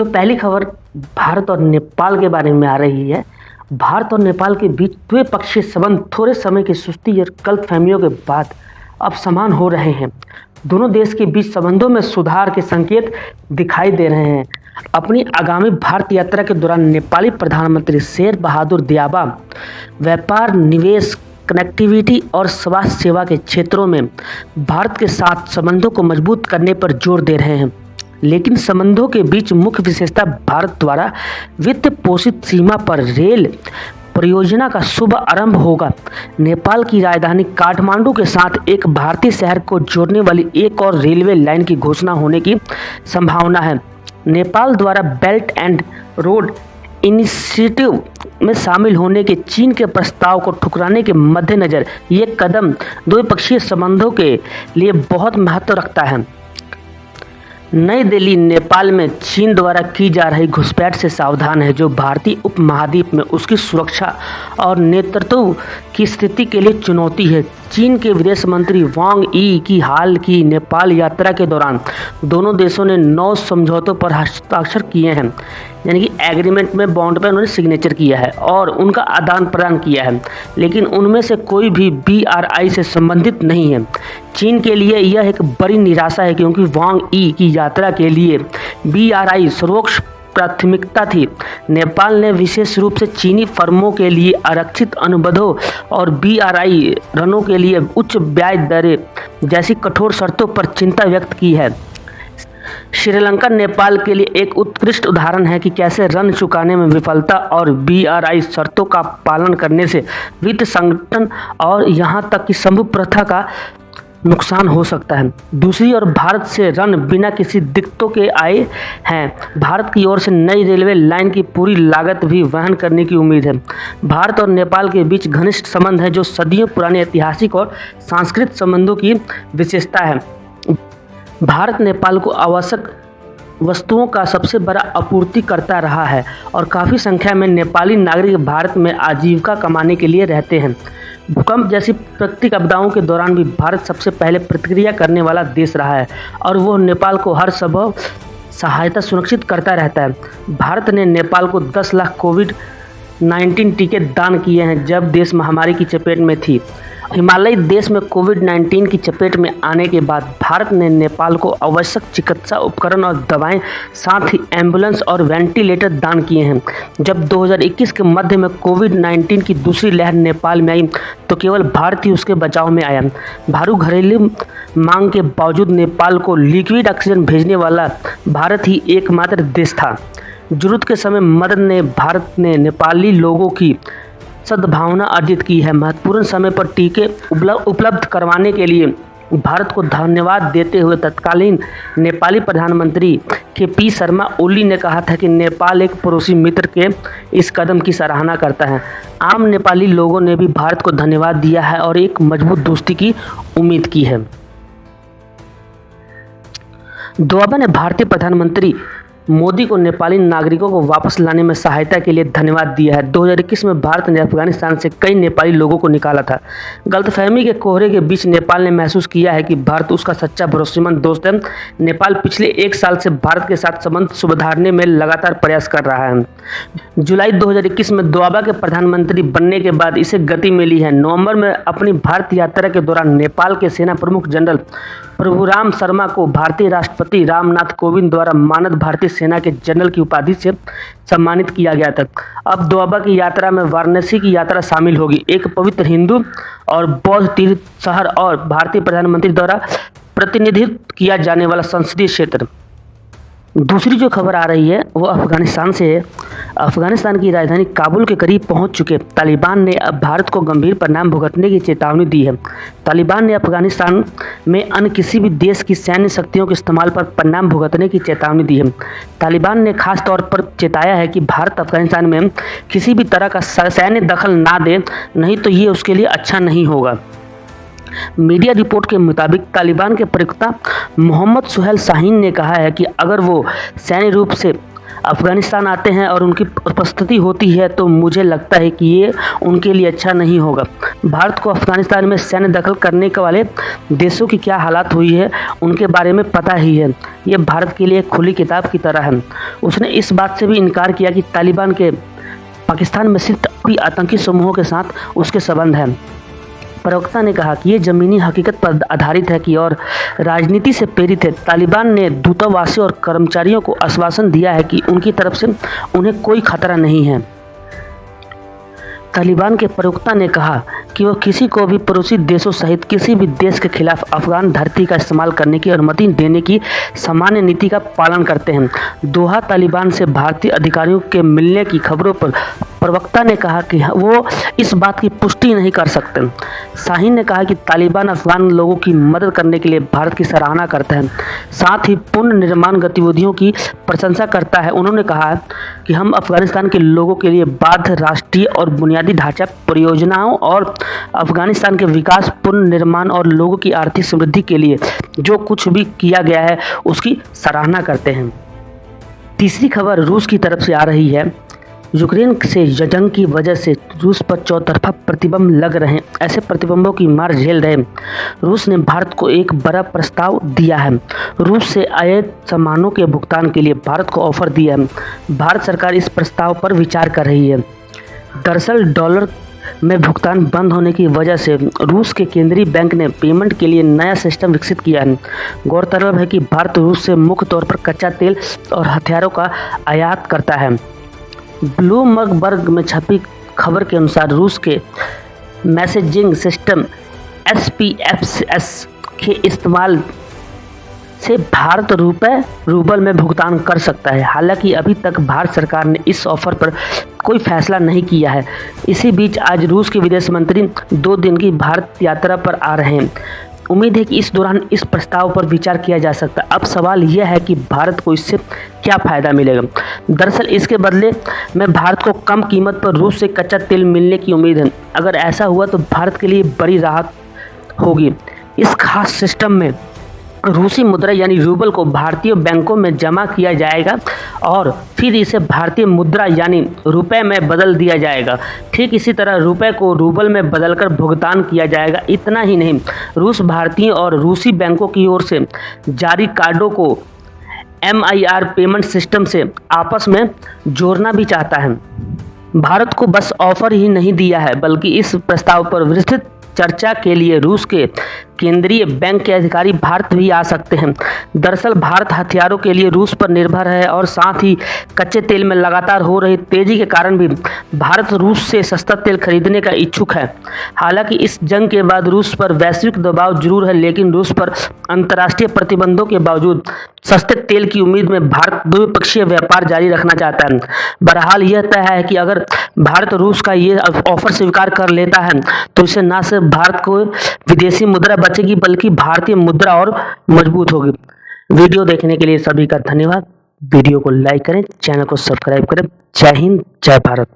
तो पहली खबर भारत और नेपाल के बारे में आ रही है। भारत और नेपाल के बीच द्विपक्षीय संबंध थोड़े समय की सुस्ती और गलतफहमियों के बाद अब समान हो रहे हैं। दोनों देश के बीच संबंधों में सुधार के संकेत दिखाई दे रहे हैं। अपनी आगामी भारत यात्रा के दौरान नेपाली प्रधानमंत्री शेर बहादुर देउबा व्यापार, निवेश, कनेक्टिविटी और स्वास्थ्य सेवा के क्षेत्रों में भारत के साथ संबंधों को मजबूत करने पर जोर दे रहे हैं। लेकिन संबंधों के बीच मुख्य विशेषता भारत द्वारा वित्त पोषित सीमा पर रेल परियोजना का शुभ आरंभ होगा। नेपाल की राजधानी काठमांडू के साथ एक भारतीय शहर को जोड़ने वाली एक और रेलवे लाइन की घोषणा होने की संभावना है। नेपाल द्वारा बेल्ट एंड रोड इनिशिएटिव में शामिल होने के चीन के प्रस्ताव को ठुकराने के मद्देनज़र ये कदम द्विपक्षीय संबंधों के लिए बहुत महत्व रखता है। नई दिल्ली नेपाल में चीन द्वारा की जा रही घुसपैठ से सावधान है, जो भारतीय उपमहाद्वीप में उसकी सुरक्षा और नेतृत्व की स्थिति के लिए चुनौती है। चीन के विदेश मंत्री वांग यी की हाल की नेपाल यात्रा के दौरान दोनों देशों ने 9 समझौतों पर हस्ताक्षर किए हैं, यानी कि एग्रीमेंट में बॉन्ड पर उन्होंने सिग्नेचर किया है और उनका आदान प्रदान किया है, लेकिन उनमें से कोई भी BRI से संबंधित नहीं है। चीन के लिए यह एक बड़ी निराशा है, क्योंकि वांग यी की यात्रा के लिए BRI सर्वोच्च प्राथमिकता थी। नेपाल ने विशेष रूप से चीनी फर्मों के लिए आरक्षित अनुबंधों और BRI ऋणों के लिए उच्च ब्याज दरें जैसी कठोर शर्तों पर चिंता व्यक्त की है। श्रीलंका नेपाल के लिए एक उत्कृष्ट उदाहरण है कि कैसे ऋण चुकाने में विफलता और BRI शर्तों का पालन करने से वित्त संगठन और यहां तक कि संभव प्रथा का नुकसान हो सकता है। दूसरी ओर भारत से ऋण बिना किसी दिक्कतों के आए हैं। भारत की ओर से नई रेलवे लाइन की पूरी लागत भी वहन करने की उम्मीद है। भारत और नेपाल के बीच घनिष्ठ संबंध है, जो सदियों पुराने ऐतिहासिक और सांस्कृतिक संबंधों की विशेषता है। भारत नेपाल को आवश्यक वस्तुओं का सबसे बड़ा आपूर्तिकर्ता रहा है और काफ़ी संख्या में नेपाली नागरिक भारत में आजीविका कमाने के लिए रहते हैं। भूकंप जैसी प्राकृतिक आपदाओं के दौरान भी भारत सबसे पहले प्रतिक्रिया करने वाला देश रहा है और वह नेपाल को हर संभव सहायता सुनिश्चित करता रहता है। भारत ने नेपाल को 10 लाख कोविड-19 टीके दान किए हैं जब देश महामारी की चपेट में थी। हिमालयी देश में कोविड-19 की चपेट में आने के बाद भारत ने नेपाल को आवश्यक चिकित्सा उपकरण और दवाएं, साथ ही एम्बुलेंस और वेंटिलेटर दान किए हैं। जब 2021 के मध्य में कोविड-19 की दूसरी लहर नेपाल में आई तो केवल भारत ही उसके बचाव में आया। भारी घरेलू मांग के बावजूद नेपाल को लिक्विड ऑक्सीजन भेजने वाला भारत ही एकमात्र देश था। जरूरत के समय मदद ने भारत ने नेपाली लोगों की सद्भावना अर्जित की है। महत्वपूर्ण समय पर टीके उपलब्ध करवाने के लिए भारत को धन्यवाद देते हुए तत्कालीन नेपाली प्रधानमंत्री KP शर्मा ओली ने कहा था कि नेपाल एक पड़ोसी मित्र के इस कदम की सराहना करता है। आम नेपाली लोगों ने भी भारत को धन्यवाद दिया है और एक मजबूत दोस्ती की उम्मीद की है। देउबा ने भारतीय प्रधानमंत्री मोदी को नेपाली नागरिकों को वापस लाने में सहायता के लिए धन्यवाद दिया है। 2021 में भारत ने अफगानिस्तान से कई नेपाली लोगों को निकाला था। गलतफहमी के कोहरे के बीच नेपाल ने महसूस किया है कि भारत उसका सच्चा भरोसेमंद दोस्त है। नेपाल पिछले 1 साल से भारत के साथ संबंध सुधारने में लगातार प्रयास कर रहा है। जुलाई 2021 में देउबा के प्रधानमंत्री बनने के बाद इसे गति मिली है। नवंबर में अपनी भारत यात्रा के दौरान नेपाल के सेना प्रमुख जनरल प्रभुराम शर्मा को भारतीय राष्ट्रपति रामनाथ कोविंद द्वारा मानद भारतीय सेना के जनरल की उपाधि से सम्मानित किया गया था। अब देउबा की यात्रा में वाराणसी की यात्रा शामिल होगी, एक पवित्र हिंदू और बौद्ध तीर्थ शहर और भारतीय प्रधानमंत्री द्वारा प्रतिनिधित्व किया जाने वाला संसदीय क्षेत्र। दूसरी जो खबर आ रही है वो अफगानिस्तान से है। अफगानिस्तान की राजधानी काबुल के करीब पहुंच चुके तालिबान ने अब भारत को गंभीर परिणाम भुगतने की चेतावनी दी है। तालिबान ने अफगानिस्तान में अन्य किसी भी देश की सैन्य शक्तियों के इस्तेमाल पर परिणाम भुगतने की चेतावनी दी है। तालिबान ने खास तौर पर चेताया है कि भारत अफगानिस्तान में किसी भी तरह का सैन्य दखल ना दे, नहीं तो ये उसके लिए अच्छा नहीं होगा। मीडिया रिपोर्ट के मुताबिक तालिबान के प्रवक्ता मोहम्मद सुहेल शाहीन ने कहा है कि अगर वो सैन्य रूप से अफ़गानिस्तान आते हैं और उनकी उपस्थिति होती है तो मुझे लगता है कि ये उनके लिए अच्छा नहीं होगा। भारत को अफ़गानिस्तान में सैन्य दखल करने के वाले देशों की क्या हालात हुई है उनके बारे में पता ही है। ये भारत के लिए एक खुली किताब की तरह है। उसने इस बात से भी इनकार किया कि तालिबान के पाकिस्तान में स्थित भी आतंकी समूहों के साथ उसके संबंध हैं। प्रवक्ता ने कहा कि ये ज़मीनी हकीकत पर आधारित है कि और राजनीति से प्रेरित है। तालिबान ने दूतावासियों और कर्मचारियों को आश्वासन दिया है कि उनकी तरफ से उन्हें कोई खतरा नहीं है। तालिबान के प्रवक्ता ने कहा कि वह किसी को भी पड़ोसी देशों सहित किसी भी देश के खिलाफ अफगान धरती का इस्तेमाल करने की अनुमति देने की सामान्य नीति का पालन करते हैं। दोहा तालिबान से भारतीय अधिकारियों के मिलने की खबरों पर प्रवक्ता ने कहा कि वो इस बात की पुष्टि नहीं कर सकते। शाहीन ने कहा कि तालिबान अफगान लोगों की मदद करने के लिए भारत की सराहना करता है, साथ ही पुनर्निर्माण गतिविधियों की प्रशंसा करता है। उन्होंने कहा कि हम अफगानिस्तान के लोगों के लिए बाध्य राष्ट्रीय और बुनियादी ढांचा परियोजनाओं और अफगानिस्तान के विकास, पुनर्निर्माण और लोगों की आर्थिक समृद्धि के लिए जो कुछ भी किया गया है उसकी सराहना करते हैं। तीसरी खबर रूस की तरफ से आ रही है। यूक्रेन से जंग की वजह से रूस पर चौतरफा प्रतिबंध लग रहे हैं। ऐसे प्रतिबंधों की मार झेल रहे रूस ने भारत को एक बड़ा प्रस्ताव दिया है। रूस से आयात सामानों के भुगतान के लिए भारत को ऑफर दिया है। भारत सरकार इस प्रस्ताव पर विचार कर रही है। दरअसल डॉलर में भुगतान बंद होने की वजह से रूस के केंद्रीय बैंक ने पेमेंट के लिए नया सिस्टम विकसित किया है। गौरतलब है कि भारत रूस से मुख्य तौर पर कच्चा तेल और हथियारों का आयात करता है। ब्लूमबर्ग में छपी खबर के अनुसार रूस के मैसेजिंग सिस्टम SPFS के इस्तेमाल से भारत रूबल में भुगतान कर सकता है। हालांकि अभी तक भारत सरकार ने इस ऑफर पर कोई फैसला नहीं किया है। इसी बीच आज रूस के विदेश मंत्री 2 दिन की भारत यात्रा पर आ रहे हैं। उम्मीद है कि इस दौरान इस प्रस्ताव पर विचार किया जा सकता है। अब सवाल यह है कि भारत को इससे क्या फ़ायदा मिलेगा। दरअसल इसके बदले में भारत को कम कीमत पर रूस से कच्चा तेल मिलने की उम्मीद है। अगर ऐसा हुआ तो भारत के लिए बड़ी राहत होगी। इस खास सिस्टम में रूसी मुद्रा यानी रूबल को भारतीय बैंकों में जमा किया जाएगा और फिर इसे भारतीय मुद्रा यानी रुपए में बदल दिया जाएगा। ठीक इसी तरह रुपए को रूबल में बदलकर भुगतान किया जाएगा। इतना ही नहीं, रूस भारतीय और रूसी बैंकों की ओर से जारी कार्डों को MIR पेमेंट सिस्टम से आपस में जोड़ना भी चाहता है। भारत को बस ऑफर ही नहीं दिया है बल्कि इस प्रस्ताव पर विस्तृत चर्चा के लिए रूस के केंद्रीय बैंक के अधिकारी भारत भी आ सकते हैं। दरअसल भारत हथियारों के लिए रूस पर निर्भर है और साथ ही कच्चे तेल में लगातार हो रही तेजी के कारण भी भारत रूस से सस्ता तेल खरीदने का इच्छुक है। हालांकि इस जंग के बाद रूस पर वैश्विक दबाव जरूर है, लेकिन रूस पर अंतर्राष्ट्रीय प्रतिबंधों के बावजूद सस्ते तेल की उम्मीद में भारत द्विपक्षीय व्यापार जारी रखना चाहता है। बहरहाल यह तय है कि अगर भारत रूस का ये ऑफर स्वीकार कर लेता है तो इससे न सिर्फ भारत को विदेशी मुद्रा बचेगी बल्कि भारतीय मुद्रा और मजबूत होगी। वीडियो देखने के लिए सभी का धन्यवाद। वीडियो को लाइक करें, चैनल को सब्सक्राइब करें। जय हिंद, जय भारत।